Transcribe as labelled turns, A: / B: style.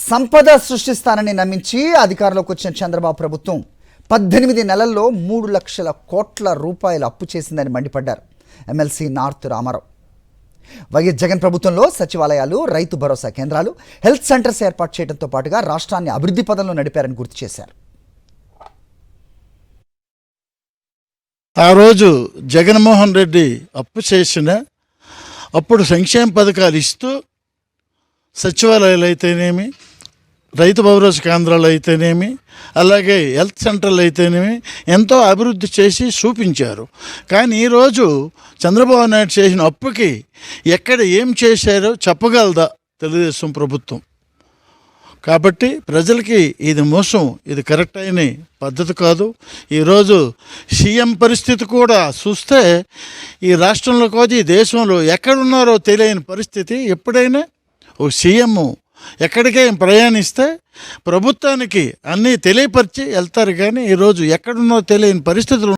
A: సంపద సృష్టిస్తానని నమ్మించి అధికారంలోకి వచ్చిన చంద్రబాబు ప్రభుత్వం 18 నెలల్లో 3 లక్షల కోట్ల రూపాయలు అప్పు చేసిందని మండిపడ్డారు ఎమ్మెల్సీ నార్త్ రామారావు. వైఎస్ జగన్ ప్రభుత్వంలో సచివాలయాలు, రైతు భరోసా కేంద్రాలు, హెల్త్ సెంటర్స్ ఏర్పాటు చేయడంతో పాటుగా రాష్ట్రాన్ని అభివృద్ధి పదంలో నడిపారని గుర్తు చేశారు.
B: ఆ రోజు జగన్మోహన్ రెడ్డి అప్పు చేసిన అప్పుడు సంక్షేమ పథకాలు ఇస్తూ సచివాలయాలు అయితేనేమి, రైతు భరోసా కేంద్రాలు అయితేనేమి, అలాగే హెల్త్ సెంటర్లు అయితేనేమి ఎంతో అభివృద్ధి చేసి చూపించారు. కానీ ఈరోజు చంద్రబాబు నాయుడు చేసిన అప్పుకి ఎక్కడ ఏం చేశారో చెప్పగలదా తెలుగుదేశం ప్రభుత్వం? కాబట్టి ప్రజలకి ఇది మోసం, ఇది కరెక్ట్ అయిన పద్ధతి కాదు. ఈరోజు సీఎం పరిస్థితి కూడా చూస్తే ఈ రాష్ట్రంలో కాదు, ఈ దేశంలో ఎక్కడున్నారో తెలియని పరిస్థితి. ఎప్పుడైనా ఓ సీఎం ఎక్కడికే ప్రయాణిస్తే ప్రభుత్వానికి అన్నీ తెలియపరిచి వెళ్తారు, కానీ ఈరోజు ఎక్కడున్నో తెలియని పరిస్థితులు